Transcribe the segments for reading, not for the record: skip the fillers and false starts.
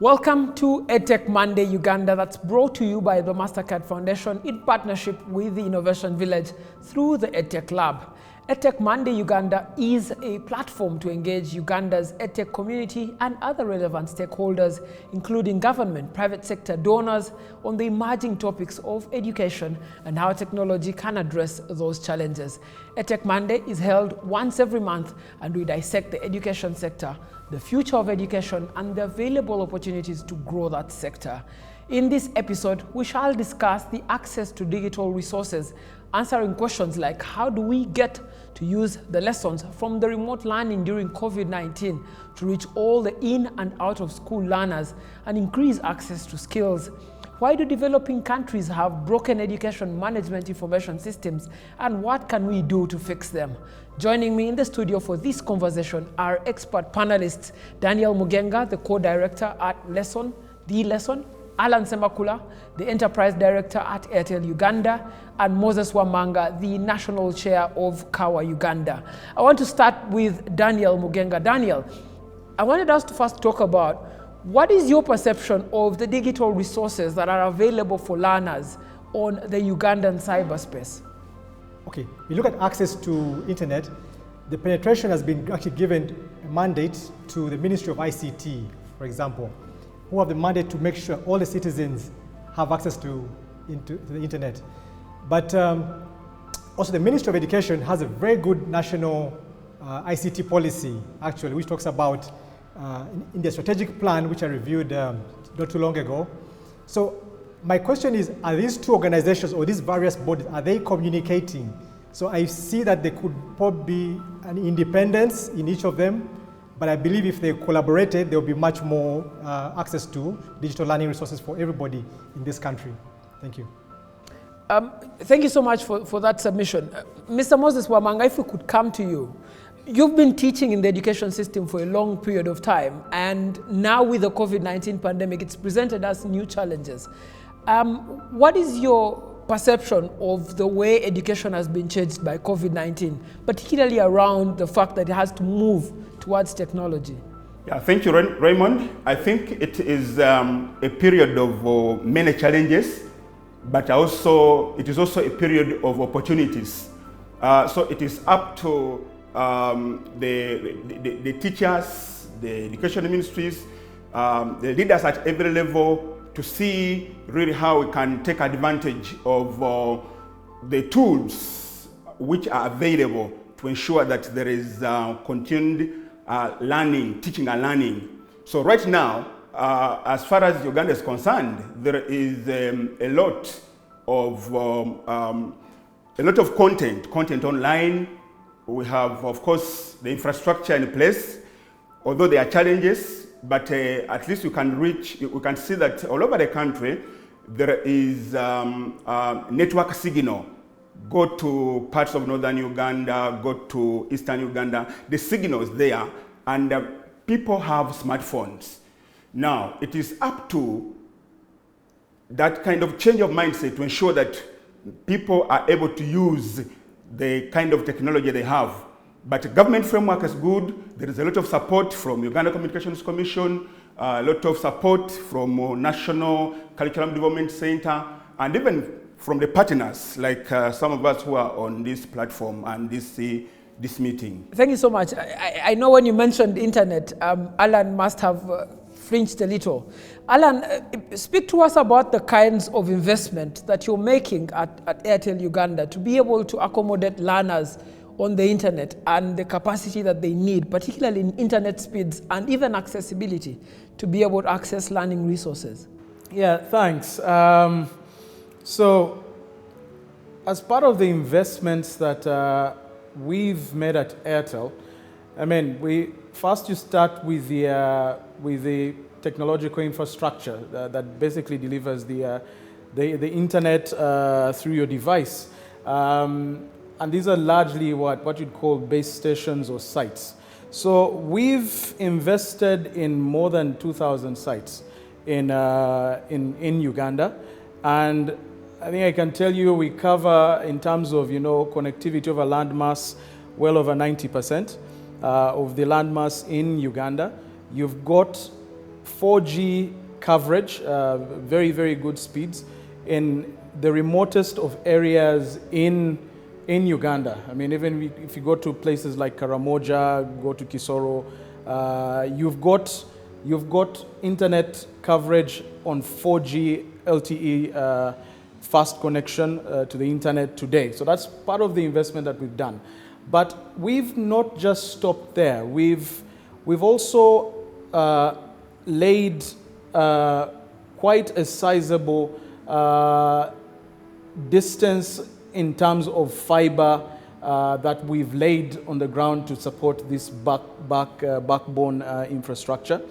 Welcome to EDTech Monday Uganda, that's brought to you by the MasterCard Foundation in partnership with the Innovation Village through the EDTech Lab. EDTech Monday Uganda is a platform to engage Uganda's EdTech community and other relevant stakeholders, including government, private sector donors, on the emerging topics of education and how technology can address those challenges. EDTech Monday is held once every month, and we dissect the education sector, the future of education, and the available opportunities to grow that sector. In this episode, we shall discuss the access to digital resources, answering questions like how do we get to use the lessons from the remote learning during COVID-19 to reach all the in and out of school learners and increase access to skills? Why do developing countries have broken education management information systems, and what can we do to fix them? Joining me in the studio for this conversation are expert panelists Daniel Mugenga, the co-director at Lesson, Alan Semakula, the Enterprise Director at Airtel Uganda, and Moses Wamanga, the National Chair of Kawa Uganda. I want to start with Daniel Mugenga. Daniel, I wanted us to first talk about what is your perception of the digital resources that are available for learners on the Ugandan cyberspace? Okay, we look at access to internet. The penetration has been actually given a mandate to the Ministry of ICT, for example, who have the mandate to make sure all the citizens have access to the internet. But also the Ministry of Education has a very good national ICT policy, actually, which talks about in the strategic plan, which I reviewed not too long ago. So my question is, are these two organizations or these various bodies, are they communicating? So I see that there could probably be an independence in each of them, but I believe if they collaborated, there will be much more access to digital learning resources for everybody in this country. Thank you. Thank you so much for that submission. Mr. Moses Wamanga, if we could come to you. You've been teaching in the education system for a long period of time, and now with the COVID-19 pandemic, it's presented us new challenges. What is your perception of the way education has been changed by COVID-19, particularly around the fact that it has to move towards technology? Yeah, thank you, Raymond. I think it is a period of many challenges, but it is also a period of opportunities. So it is up to the teachers, the education ministries, the leaders at every level to see really how we can take advantage of the tools which are available to ensure that there is continued learning, teaching and learning. So right now, as far as Uganda is concerned, there is a lot of content online. We have, of course, the infrastructure in place, although there are challenges, but at least we can see that all over the country, there is network signal. Go to parts of northern Uganda, go to eastern Uganda, the signal is there, and people have smartphones. Now, it is up to that kind of change of mindset to ensure that people are able to use the kind of technology they have. But the government framework is good. There is a lot of support from Uganda Communications Commission, a lot of support from National Curriculum Development Center, and even from the partners, like some of us who are on this platform and this meeting. Thank you so much. I know when you mentioned internet, Alan must have flinched a little. Alan, speak to us about the kinds of investment that you're making at Airtel Uganda to be able to accommodate learners on the internet and the capacity that they need, particularly in internet speeds and even accessibility to be able to access learning resources. Yeah, thanks. So as part of the investments that we've made at Airtel, you start with the technological infrastructure that basically delivers the internet through your device. And these are largely what you'd call base stations or sites. So we've invested in more than 2,000 sites in Uganda. And I think I can tell you we cover, in terms of connectivity over landmass, well over 90% of the landmass in Uganda. You've got 4G coverage, very, very good speeds in the remotest of areas in Uganda. I mean, even if you go to places like Karamoja, go to Kisoro, you've got internet coverage on 4G LTE fast connection to the internet today. So that's part of the investment that we've done. But we've not just stopped there. We've also laid quite a sizable distance in terms of fiber that we've laid on the ground to support this backbone infrastructure.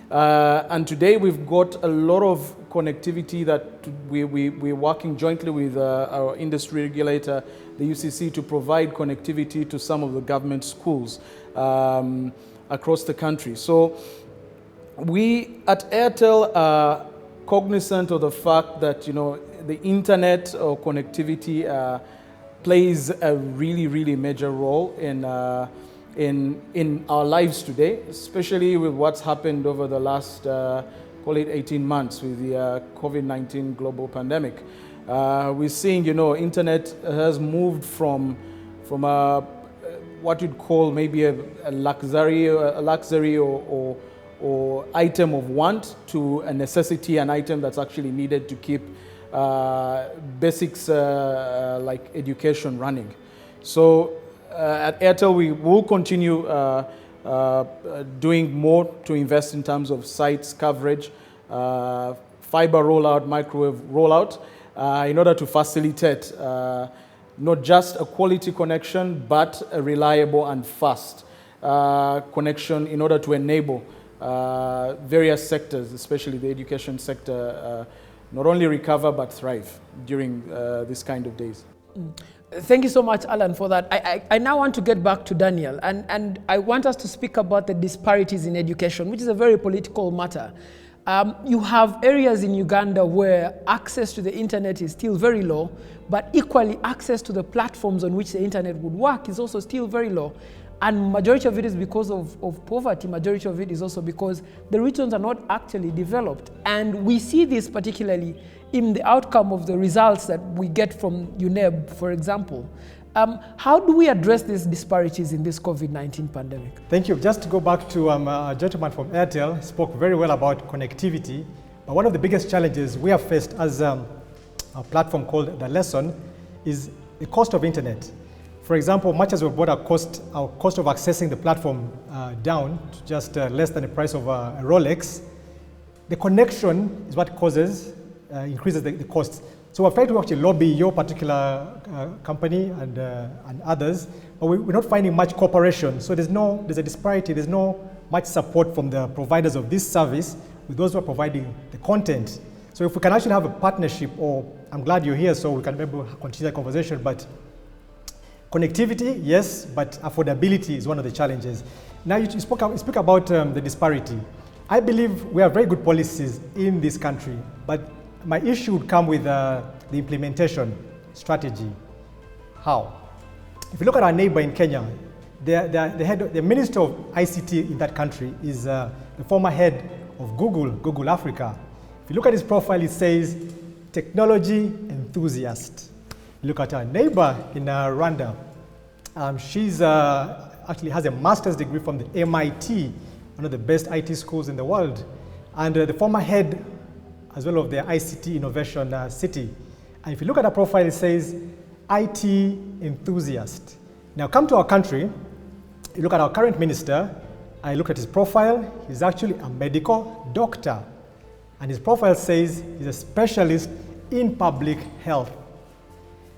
And today we've got a lot of connectivity that we're working jointly with our industry regulator, the UCC, to provide connectivity to some of the government schools across the country. So we at Airtel are cognizant of the fact that, you know, the internet or connectivity plays a really, really major role in our lives today, especially with what's happened over the last, call it 18 months with the COVID-19 global pandemic. We're seeing, you know, internet has moved from what you'd call maybe a luxury or item of want to a necessity, an item that's actually needed to keep basics like education running. So at Airtel, we will continue doing more to invest in terms of sites coverage, fiber rollout, microwave rollout, in order to facilitate not just a quality connection, but a reliable and fast connection in order to enable various sectors, especially the education sector, not only recover but thrive during this kind of days. Thank you so much, Alan, for that. I now want to get back to Daniel, and I want us to speak about the disparities in education, which is a very political matter. You have areas in Uganda where access to the internet is still very low, but equally access to the platforms on which the internet would work is also still very low. And majority of it is because of poverty. Majority of it is also because the regions are not actually developed. And we see this particularly in the outcome of the results that we get from UNEB, for example. How do we address these disparities in this COVID-19 pandemic? Thank you. Just to go back to a gentleman from Airtel, spoke very well about connectivity. But one of the biggest challenges we have faced as a platform called The Lesson is the cost of internet. For example, much as we've brought our cost of accessing the platform down to just less than the price of a Rolex, the connection is what increases the costs. So we're trying to actually lobby your particular company and others, but we're not finding much cooperation. So there's a disparity, there's no much support from the providers of this service with those who are providing the content. So if we can actually have a partnership, or I'm glad you're here so we can maybe continue the conversation, but connectivity, yes, but affordability is one of the challenges. Now you speak about the disparity. I believe we have very good policies in this country, but my issue would come with the implementation strategy. How? If you look at our neighbor in Kenya, the Minister of ICT in that country is the former head of Google Africa. If you look at his profile, it says technology enthusiast. Look at our neighbor in Rwanda. She's actually has a master's degree from the MIT, one of the best IT schools in the world, and the former head as well of the ICT Innovation City. And if you look at her profile, it says IT enthusiast. Now come to our country, you look at our current minister, I look at his profile, he's actually a medical doctor. And his profile says he's a specialist in public health.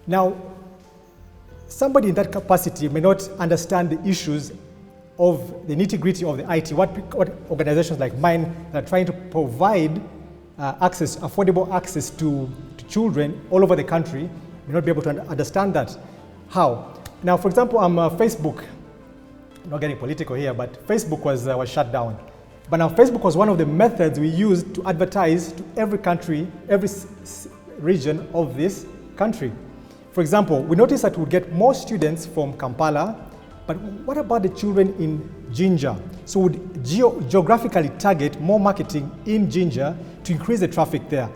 Now, somebody in that capacity may not understand the issues of the nitty-gritty of the IT, what organizations like mine that are trying to provide affordable access to children all over the country may not be able to understand that. How? Now, for example, Facebook, I'm not getting political here, but Facebook was shut down. But now Facebook was one of the methods we used to advertise to every country, every region of this country. For example, we noticed that we would get more students from Kampala, But what about the children in Jinja? So would geographically target more marketing in Jinja to increase the traffic there?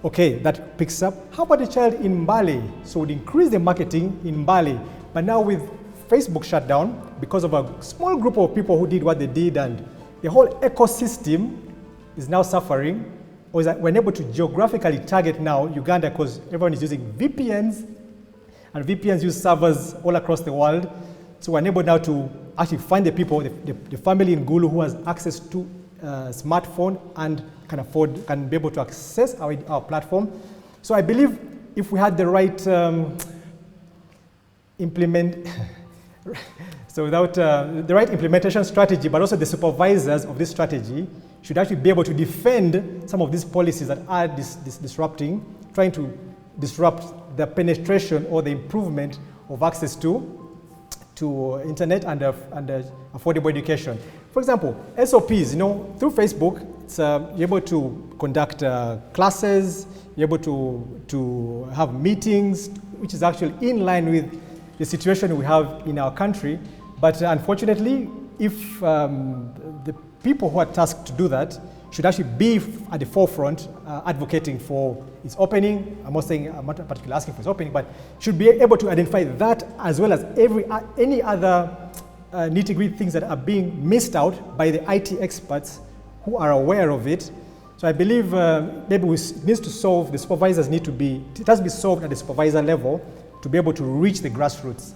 Okay, that picks up. How about the child in Mbale? So would increase the marketing in Mbale. But now with Facebook shut down because of a small group of people who did what they did, and the whole ecosystem is now suffering, or is that we're able to geographically target now Uganda because everyone is using VPNs, and VPNs use servers all across the world. So we're able now to actually find the people, the family in Gulu who has access to a smartphone and can be able to access our platform. So I believe if we had the right the right implementation strategy, but also the supervisors of this strategy should actually be able to defend some of these policies that are disrupting, trying to disrupt the penetration or the improvement of access to internet and affordable education. For example, SOPs, through Facebook, it's you're able to conduct classes, you're able to have meetings, which is actually in line with the situation we have in our country. But unfortunately, if the people who are tasked to do that should actually be at the forefront advocating for its opening. I'm not particularly asking for its opening, but should be able to identify that as well as any other nitty-gritty things that are being missed out by the IT experts who are aware of it. So I believe maybe it needs to solve, the supervisors need to be, it has to be solved at the supervisor level to be able to reach the grassroots.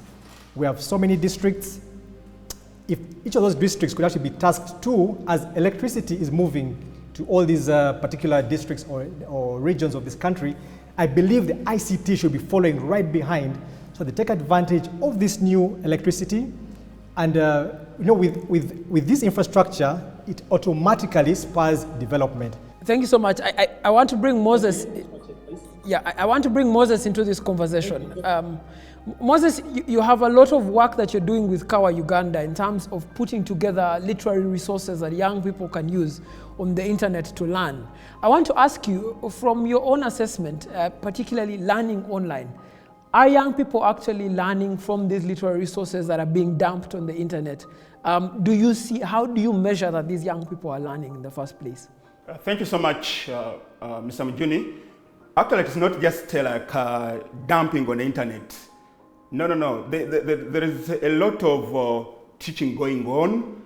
We have so many districts. If each of those districts could actually be tasked to, as electricity is moving to all these particular districts or regions of this country, I believe the ICT should be following right behind so they take advantage of this new electricity. And with this infrastructure, it automatically spurs development. Thank you so much. I want to bring Moses. Yeah, I want to bring Moses into this conversation. Moses, you have a lot of work that you're doing with Kawa Uganda in terms of putting together literary resources that young people can use on the internet to learn. I want to ask you, from your own assessment, particularly learning online, are young people actually learning from these literary resources that are being dumped on the internet? How do you measure that these young people are learning in the first place? Thank you so much, Mr. Mjuni. Actually, it's not just dumping on the internet. No. There is a lot of teaching going on,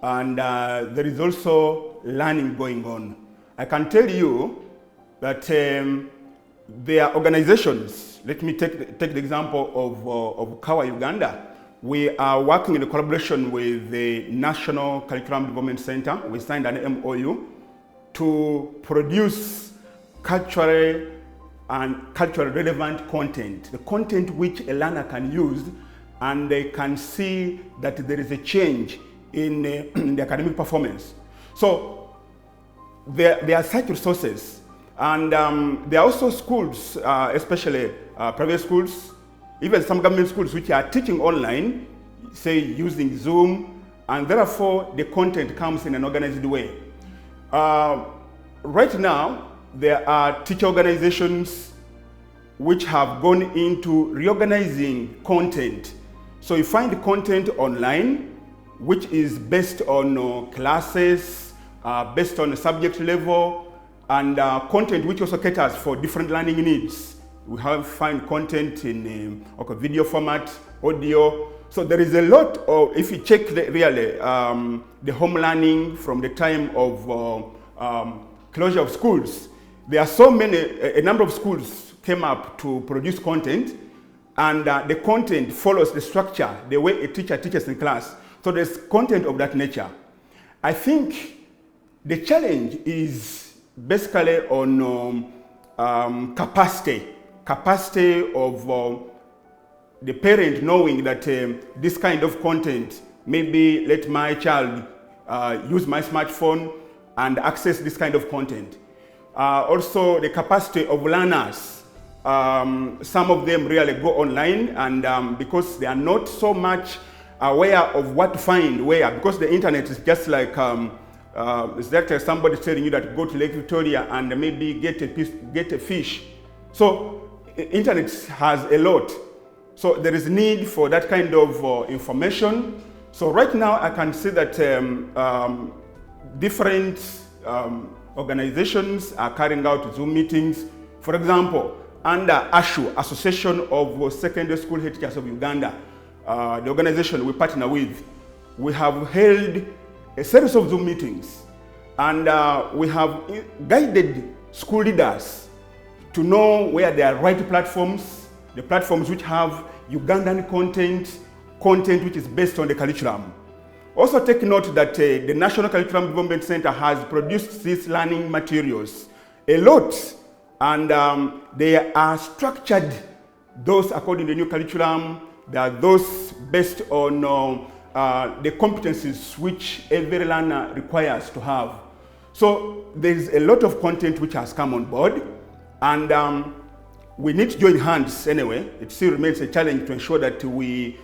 and there is also learning going on. I can tell you that there are organizations. Let me take the example of Kawa Uganda. We are working in a collaboration with the National Curriculum Development Center. We signed an MOU to produce culturally relevant content, the content which a learner can use, and they can see that there is a change in the academic performance. So there are such resources, and there are also schools, especially private schools, even some government schools which are teaching online, say using Zoom, and therefore the content comes in an organized way. Right now, there are teacher organizations which have gone into reorganizing content. So you find the content online, which is based on classes, based on the subject level, and content which also caters for different learning needs. We find content in video format, audio. So there is a lot of, if you check the home learning from the time of closure of schools, there are so many, a number of schools came up to produce content, and the content follows the structure, the way a teacher teaches in class. So there's content of that nature. I think the challenge is basically on capacity of the parent knowing that this kind of content, maybe let my child use my smartphone and access this kind of content. Also the capacity of learners. Some of them really go online, and because they are not so much aware of what to find where, because the internet is just like it's like somebody telling you that go to Lake Victoria and maybe get a fish. So internet has a lot. So there is need for that kind of information. So right now I can see that different organizations are carrying out Zoom meetings. For example, under ASHU, Association of Secondary School Head Teachers of Uganda, the organization we partner with, we have held a series of Zoom meetings, and we have guided school leaders to know where there are right platforms, the platforms which have Ugandan content which is based on the curriculum. Also take note that the National Curriculum Development Center has produced these learning materials a lot, and they are structured, those according to the new curriculum. There are those based on the competencies which every learner requires to have. So there's a lot of content which has come on board, and we need to join hands anyway. It still remains a challenge to ensure that the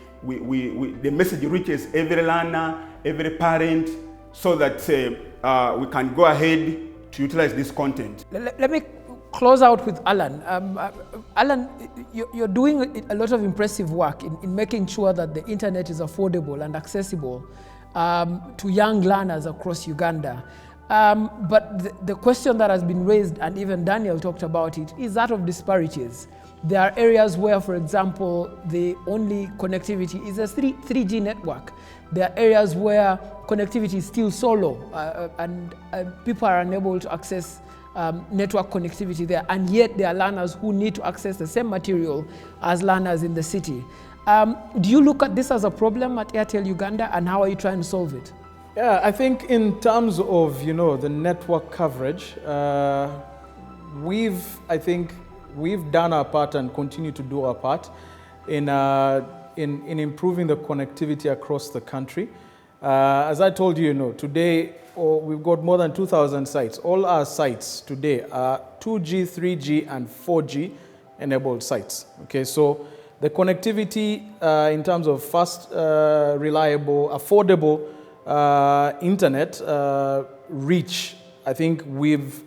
message reaches every learner, every parent, so that we can go ahead to utilize this content. Let me close out with Alan. Alan, you're doing a lot of impressive work in making sure that the internet is affordable and accessible to young learners across Uganda. But the question that has been raised, and even Daniel talked about it, is that of disparities. There are areas where, for example, the only connectivity is a 3G network. There are areas where connectivity is still so low, and people are unable to access network connectivity there, and yet there are learners who need to access the same material as learners in the city. Do you look at this as a problem at Airtel Uganda, and how are you trying to solve it? Yeah, I think in terms of the network coverage, we've done our part and continue to do our part in improving the connectivity across the country. As I told you, today we've got more than 2,000 sites. All our sites today are 2G, 3G, and 4G enabled sites. Okay, so the connectivity in terms of fast, reliable, affordable internet reach, I think we've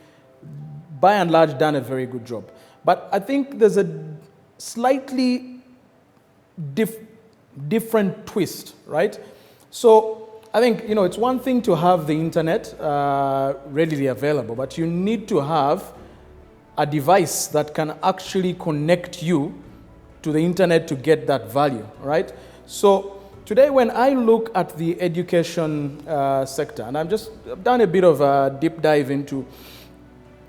by and large done a very good job. But I think there's a slightly different twist, right? So I think, it's one thing to have the internet readily available, but you need to have a device that can actually connect you to the internet to get that value, right? So today when I look at the education sector, and I've done a bit of a deep dive into,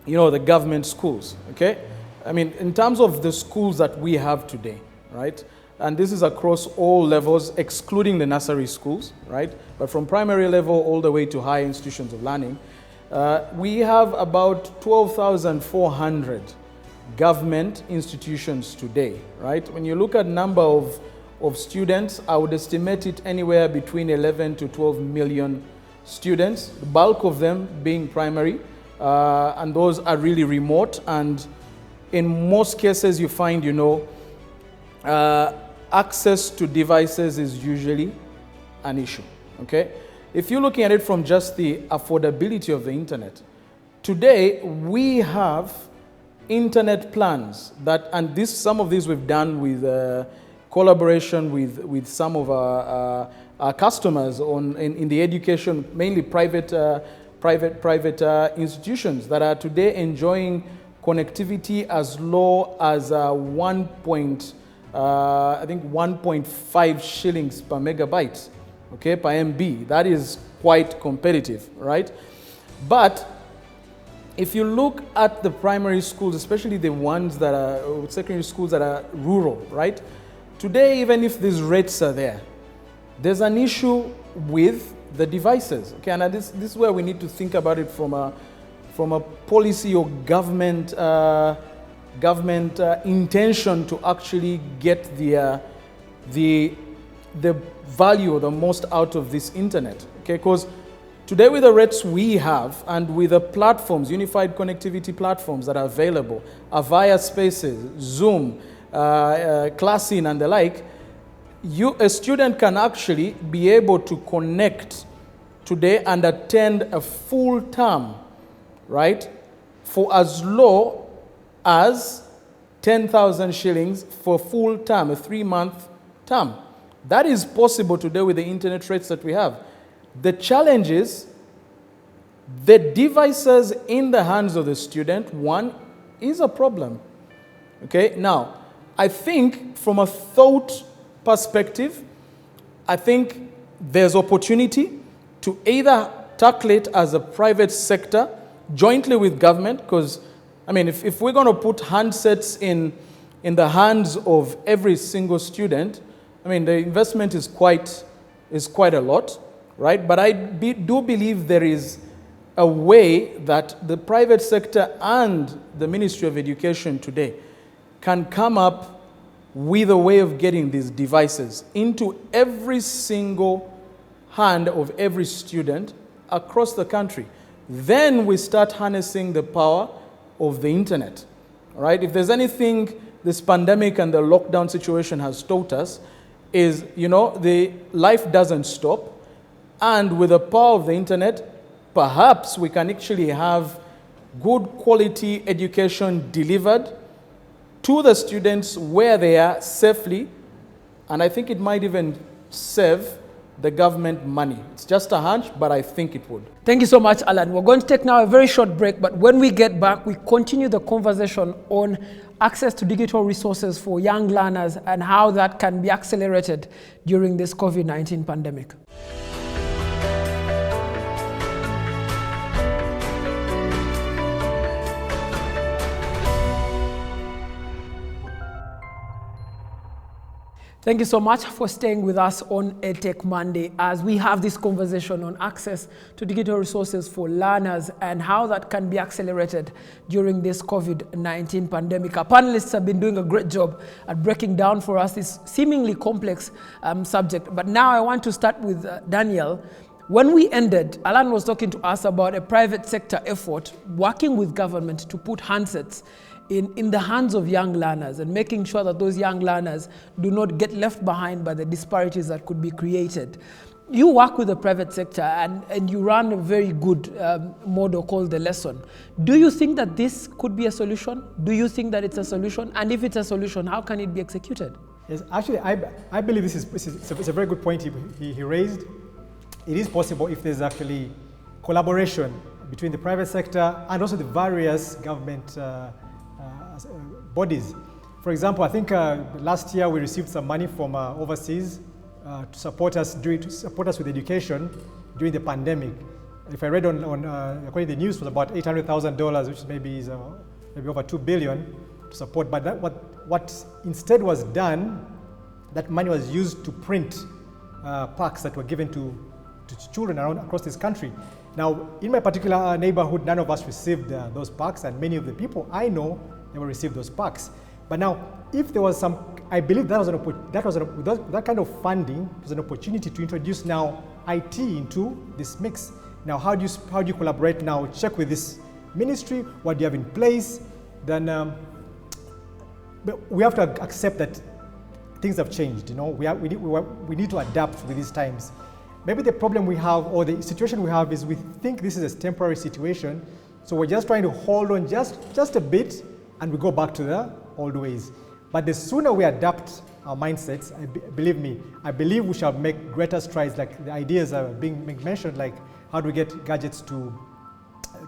the government schools, okay? I mean, in terms of the schools that we have today, right? And this is across all levels, excluding the nursery schools, right? But from primary level all the way to higher institutions of learning, we have about 12,400 government institutions today, right? When you look at number of students, I would estimate it anywhere between 11 to 12 million students, the bulk of them being primary, and those are really remote, and in most cases you find, access to devices is usually an issue, okay? If you're looking at it from just the affordability of the internet, today we have internet plans that, and some of these we've done with collaboration with some of our customers in the education, mainly private institutions that are today enjoying connectivity as low as 1.5 shillings per megabyte, okay, per MB. That is quite competitive, right? But if you look at the primary schools, especially the ones that are, or secondary schools that are rural, right? Today, even if these rates are there, there's an issue with the devices, okay? And this is where we need to think about it from a policy or government intention to actually get the value or the most out of this internet, okay? Because today with the rates we have and with the platforms, unified connectivity platforms that are available, Avaya Spaces, Zoom, Classin and the like, a student can actually be able to connect today and attend a full term, right, for as low as 10,000 shillings for full term, a 3-month term. That is possible today with the internet rates that we have. The challenge is the devices in the hands of the student, one, is a problem. Okay, now, I think from a thought perspective, I think there's opportunity to either tackle it as a private sector, jointly with government, because, I mean, if we're going to put handsets in the hands of every single student, I mean, the investment is quite a lot, right? But I do believe there is a way that the private sector and the Ministry of Education today can come up with a way of getting these devices into every single hand of every student across the country. Then we start harnessing the power of the internet, right? If there's anything this pandemic and the lockdown situation has taught us is, the life doesn't stop. And with the power of the internet, perhaps we can actually have good quality education delivered to the students where they are safely. And I think it might even save the government money. It's just a hunch, but I think it would. Thank you so much, Alan. We're going to take now a very short break, but when we get back, we continue the conversation on access to digital resources for young learners and how that can be accelerated during this COVID-19 pandemic. Thank you so much for staying with us on EDTech Monday as we have this conversation on access to digital resources for learners and how that can be accelerated during this COVID-19 pandemic. Our panelists have been doing a great job at breaking down for us this seemingly complex subject. But now I want to start with Daniel. When we ended, Alan was talking to us about a private sector effort working with government to put handsets in the hands of young learners and making sure that those young learners do not get left behind by the disparities that could be created. You work with the private sector and you run a very good model called The Lesson. Do you think that this could be a solution? Do you think that it's a solution? And if it's a solution, how can it be executed? Yes, actually, I believe this is a very good point he raised. It is possible if there's actually collaboration between the private sector and also the various government bodies. For example, I think last year we received some money from overseas to support us with education during the pandemic. If I read according to the news, it was about $800,000, which maybe is maybe over $2 billion to support. But what instead was done, that money was used to print packs that were given to children across this country. Now, in my particular neighborhood, none of us received those packs, and many of the people I know never received those packs. But now, if there was I believe that kind of funding was an opportunity to introduce now IT into this mix. Now, how do you collaborate now? Check with this ministry. What do you have in place? Then, but we have to accept that things have changed. We need to adapt with these times. Maybe the problem we have, or the situation we have, is we think this is a temporary situation, so we're just trying to hold on just a bit, and we go back to the old ways. But the sooner we adapt our mindsets, believe me, I believe we shall make greater strides. Like the ideas are being mentioned, like how do we get gadgets to a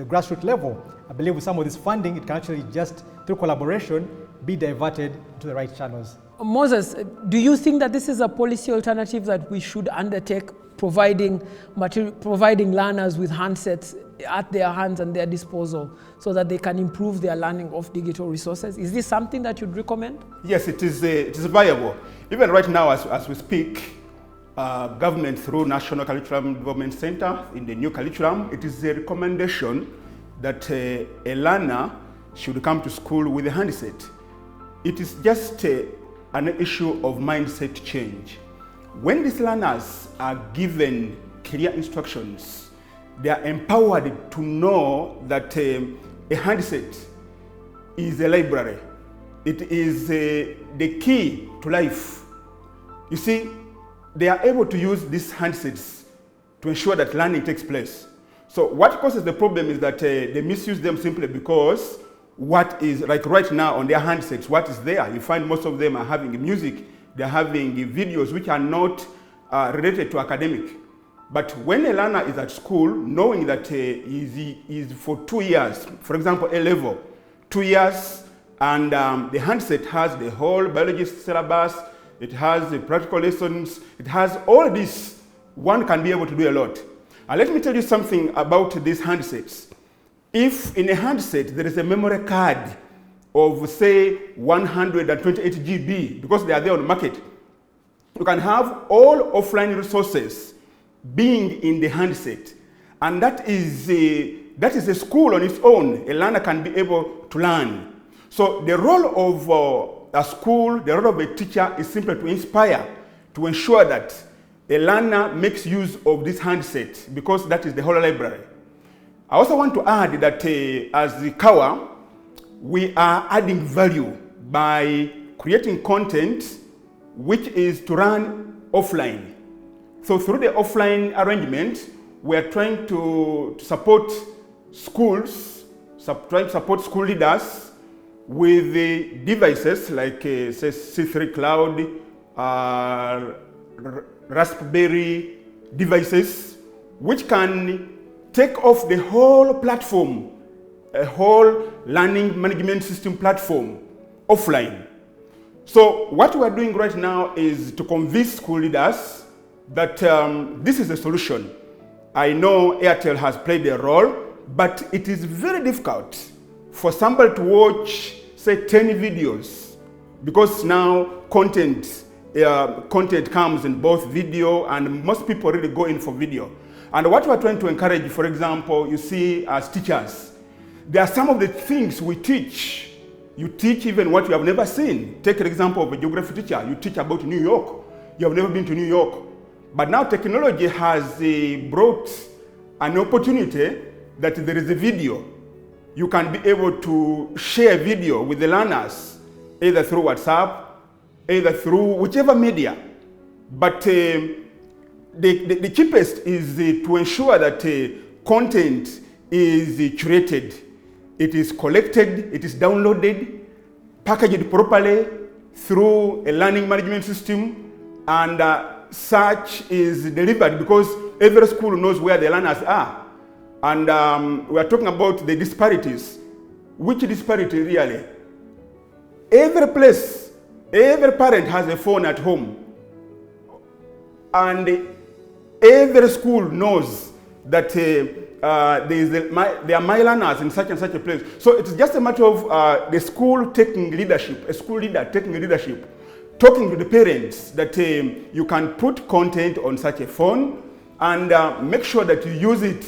grassroots level. I believe with some of this funding, it can actually just, through collaboration, be diverted to the right channels. Moses, do you think that this is a policy alternative that we should undertake, providing learners with handsets at their hands and their disposal so that they can improve their learning of digital resources? Is this something that you'd recommend? Yes, it is viable. Even right now, as we speak, government through National Curriculum Development Center in the new curriculum, it is a recommendation that a learner should come to school with a handset. It is just an issue of mindset change. When these learners are given clear instructions, they are empowered to know that a handset is a library. It is the key to life. You see, they are able to use these handsets to ensure that learning takes place. So what causes the problem is that they misuse them simply because what is, like right now on their handsets, what is there. You find most of them are having music, they're having videos which are not related to academic. But when a learner is at school, knowing that he is for 2 years, for example, A-level, 2 years, and the handset has the whole biology syllabus, it has the practical lessons, it has all this, one can be able to do a lot. And let me tell you something about these handsets. If in a handset there is a memory card of, say, 128 GB, because they are there on the market, you can have all offline resources being in the handset. And that is a school on its own. A learner can be able to learn. So the role of a school, the role of a teacher is simply to inspire, to ensure that a learner makes use of this handset, because that is the whole library. I also want to add that as the KAWA, we are adding value by creating content which is to run offline. So through the offline arrangement, we are trying to support schools, trying to support school leaders with the devices like say C3 Cloud, Raspberry devices, which can take off the whole platform, a whole learning management system platform offline. So what we are doing right now is to convince school leaders that this is a solution. I know Airtel has played a role, but it is very difficult for somebody to watch, say, 10 videos, because now content comes in both video, and most people really go in for video. And what we're trying to encourage, for example, you see as teachers, there are some of the things we teach. You teach even what you have never seen. Take an example of a geography teacher. You teach about New York. You have never been to New York. But now technology has brought an opportunity that there is a video. You can be able to share video with the learners, either through WhatsApp, either through whichever media. But the cheapest is to ensure that content is curated. It is collected, it is downloaded, packaged properly through a learning management system, and such is delivered, because every school knows where the learners are. And we are talking about the disparities. Which disparity really? Every place, every parent has a phone at home. And every school knows that there are my learners in such and such a place. So it's just a matter of the school taking leadership, a school leader taking leadership, talking to the parents that you can put content on such a phone and make sure that you use it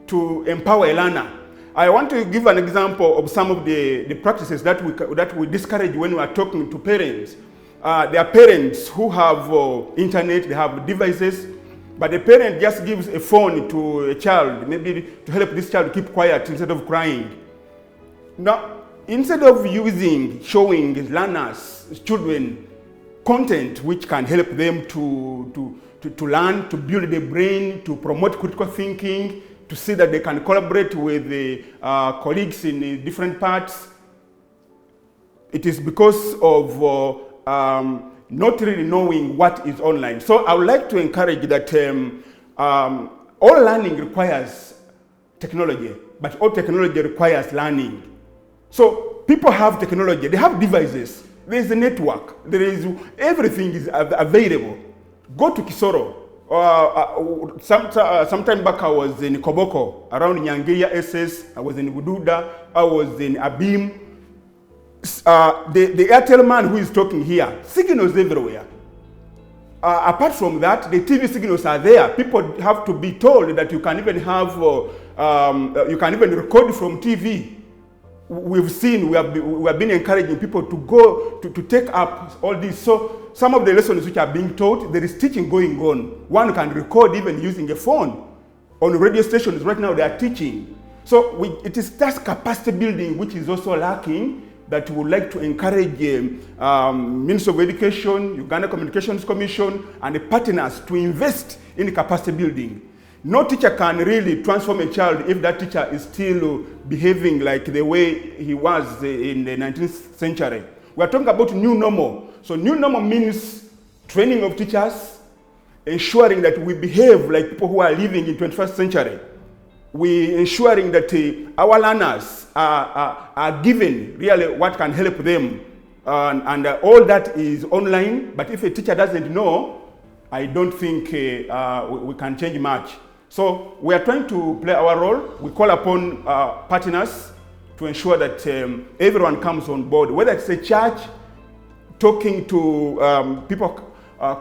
to empower a learner. I want to give an example of some of the practices that we discourage when we are talking to parents. There are parents who have internet, they have devices, but the parent just gives a phone to a child, maybe to help this child keep quiet instead of crying. Now, instead of showing learners, children, content which can help them to learn, to build their brain, to promote critical thinking, to see that they can collaborate with the colleagues in different parts, it is because of not really knowing what is online. So I would like to encourage that all learning requires technology, but all technology requires learning. So people have technology, they have devices, there is a network, there is everything is available. Go to Kisoro. Sometime back I was in Koboko, around Nyangeya SS, I was in Bududa, I was in Abim. The Airtel man who is talking here, signals everywhere. Apart from that, the TV signals are there. People have to be told that you can even have, you can even record from TV. We've seen, we have been encouraging people to go to take up all this. So some of the lessons which are being taught, there is teaching going on. One can record even using a phone. On radio stations right now, they are teaching. So it is just capacity building which is also lacking, that we would like to encourage Ministry of Education, Uganda Communications Commission, and the partners to invest in capacity building. no teacher can really transform a child if that teacher is still behaving like the way he was in the 19th century. We are talking about new normal. So new normal means training of teachers, ensuring that we behave like people who are living in 21st century. We ensuring that our learners are given really what can help them. And all that is online, but if a teacher doesn't know, I don't think we can change much. So we are trying to play our role. We call upon partners to ensure that everyone comes on board, whether it's a church talking to people,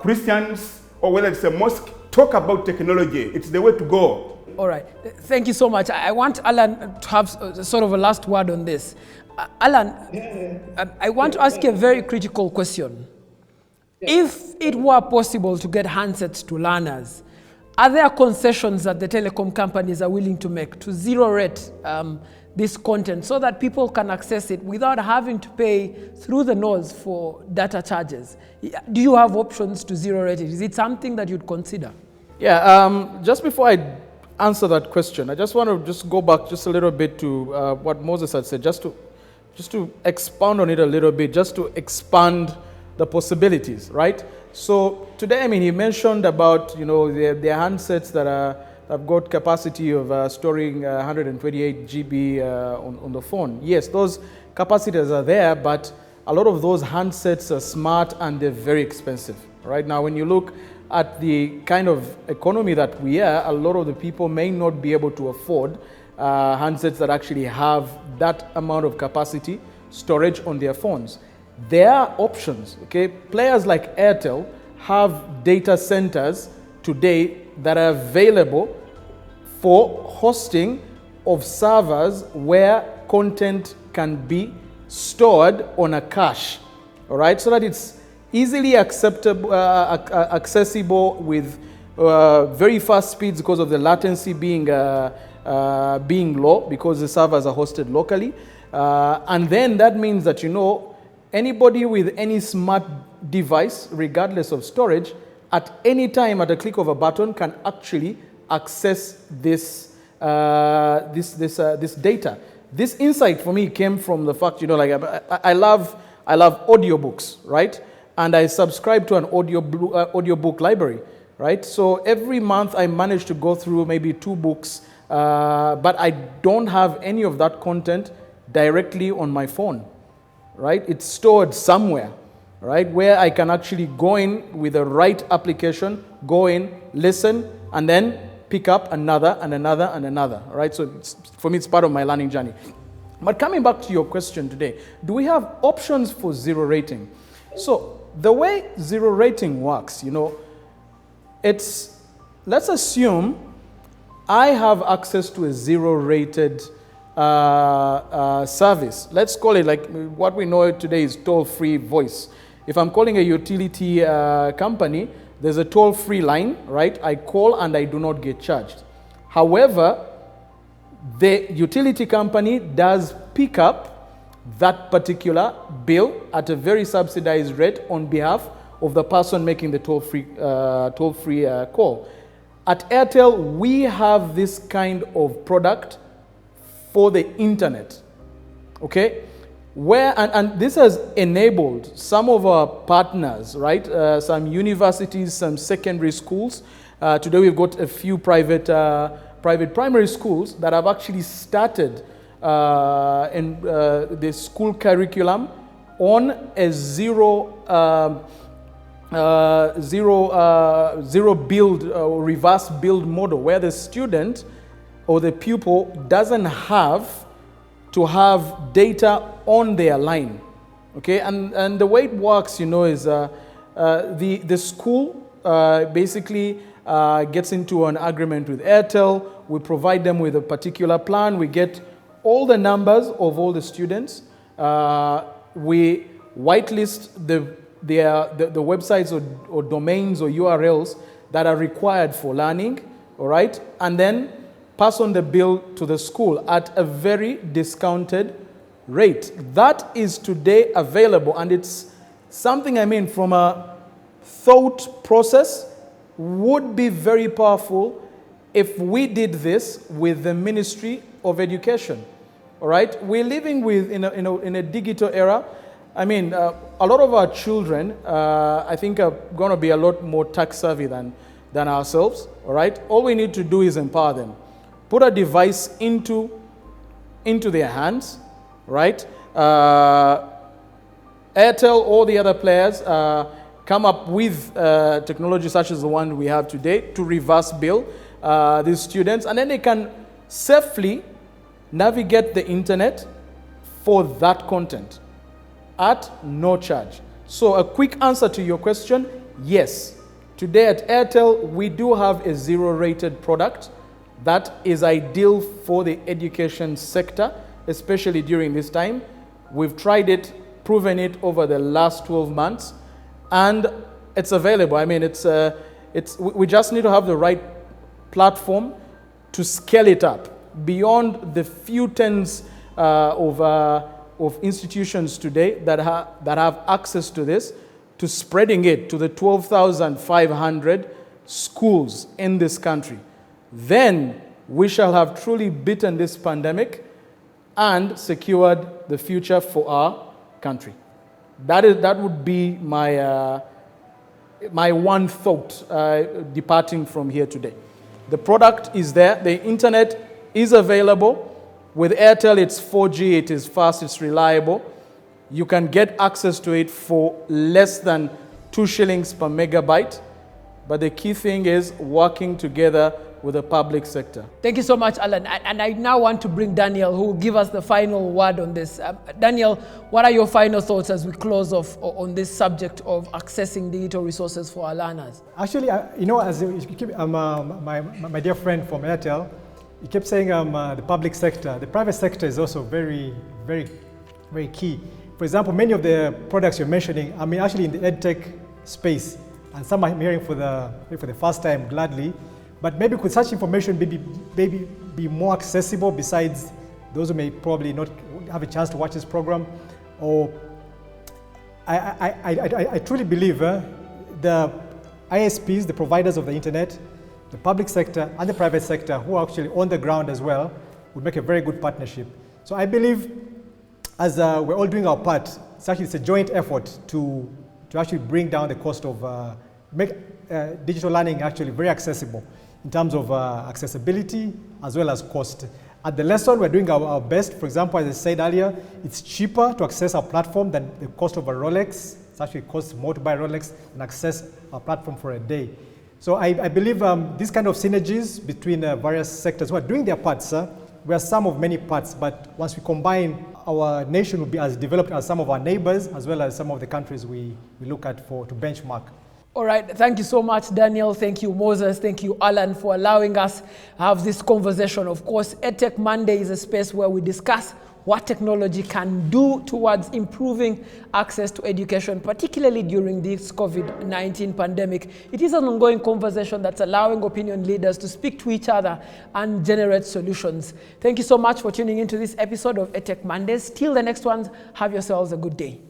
Christians, or whether it's a mosque, talk about technology. It's the way to go. All right. Thank you so much. I want Alan to have sort of a last word on this. Alan, I want to ask you a very critical question. If it were possible to get handsets to learners, are there concessions that the telecom companies are willing to make to zero rate this content so that people can access it without having to pay through the nose for data charges? Do you have options to zero rate it? Is it something that you'd consider? Yeah, just before I answer that question, I just want to just go back just a little bit to what Moses had said, just to expound on it a little bit, just to expand the possibilities, right? So today, I mean, he mentioned about, you know, the handsets that have got capacity of storing 128 GB on the phone. Yes, those capacities are there, but a lot of those handsets are smart and they're very expensive. Right now, when you look at the kind of economy that we are, a lot of the people may not be able to afford handsets that actually have that amount of capacity storage on their phones. There are options, okay? Players like Airtel have data centers today that are available for hosting of servers where content can be stored on a cache, all right? So that it's easily accessible with very fast speeds because of the latency being low because the servers are hosted locally. And then that means that, you know, anybody with any smart device, regardless of storage, at any time at a click of a button can actually access this data. This insight for me came from the fact, you know, like I love audiobooks, right? And I subscribe to an audiobook library, right? So every month I manage to go through maybe 2 books, but I don't have any of that content directly on my phone, right? It's stored somewhere, right? Where I can actually go in with the right application, go in, listen, and then pick up another and another and another, right? So for me, it's part of my learning journey. But coming back to your question today, do we have options for zero rating? So the way zero rating works, you know, it's, let's assume I have access to a zero rated service. Let's call it like what we know today is toll-free voice. If I'm calling a utility company, there's a toll-free line, right? I call and I do not get charged. However, the utility company does pick up that particular bill at a very subsidized rate on behalf of the person making the toll-free call. At Airtel, we have this kind of product for the internet, okay? Where, and this has enabled some of our partners, right? Some universities, some secondary schools. Today we've got a few private primary schools that have actually started in the school curriculum on a zero build or reverse build model, where the student or the pupil doesn't have to have data on their line, okay? And the way it works, you know, is the school basically gets into an agreement with Airtel. We provide them with a particular plan. We get all the numbers of all the students. We whitelist the websites or domains or URLs that are required for learning, all right? And then pass on the bill to the school at a very discounted rate. That is today available, and it's something, I mean, from a thought process, would be very powerful if we did this with the Ministry of Education. All right, we're living in a digital era. I mean, a lot of our children, I think, are going to be a lot more tech savvy than ourselves. All right, all we need to do is empower them, put a device into their hands. Right, Airtel, all the other players come up with technology such as the one we have today to reverse bill these students, and then they can safely navigate the internet for that content at no charge. So a quick answer to your question, yes. Today at Airtel, we do have a zero-rated product that is ideal for the education sector, especially during this time. We've tried it, proven it over the last 12 months, and it's available. I mean, we just need to have the right platform to scale it up beyond the few tens of institutions today that have access to this, to spreading it to the 12,500 schools in this country. Then we shall have truly beaten this pandemic and secured the future for our country. That would be my one thought departing from here today. The product is there. The internet is available. With Airtel, it's 4G. It is fast. It's reliable. You can get access to it for less than 2 shillings per megabyte. But the key thing is working together with the public sector. Thank you so much, Alan. And I now want to bring Daniel, who will give us the final word on this. Daniel, what are your final thoughts as we close off on this subject of accessing digital resources for our learners? Actually, as you keep, my dear friend from Airtel, he kept saying the public sector. The private sector is also very, very, very key. For example, many of the products you're mentioning, I mean, actually in the EdTech space, and some I'm hearing for the first time gladly. But maybe could such information maybe be more accessible besides those who may probably not have a chance to watch this program? Or I truly believe the ISPs, the providers of the internet, the public sector and the private sector who are actually on the ground as well would make a very good partnership. So I believe as we're all doing our part, it's a joint effort to actually bring down the cost of, make digital learning actually very accessible in terms of accessibility as well as cost. At the lesson, we're doing our best. For example, as I said earlier, it's cheaper to access our platform than the cost of a Rolex. It actually costs more to buy a Rolex and access our platform for a day. So I believe these kind of synergies between various sectors who are doing their parts, we are some of many parts, but once we combine, our nation will be as developed as some of our neighbors, as well as some of the countries we look at to benchmark. All right, thank you so much, Daniel. Thank you, Moses. Thank you, Alan, for allowing us to have this conversation. Of course, EdTech Monday is a space where we discuss what technology can do towards improving access to education, particularly during this COVID-19 pandemic. It is an ongoing conversation that's allowing opinion leaders to speak to each other and generate solutions. Thank you so much for tuning into this episode of EdTech Mondays. Till the next one, have yourselves a good day.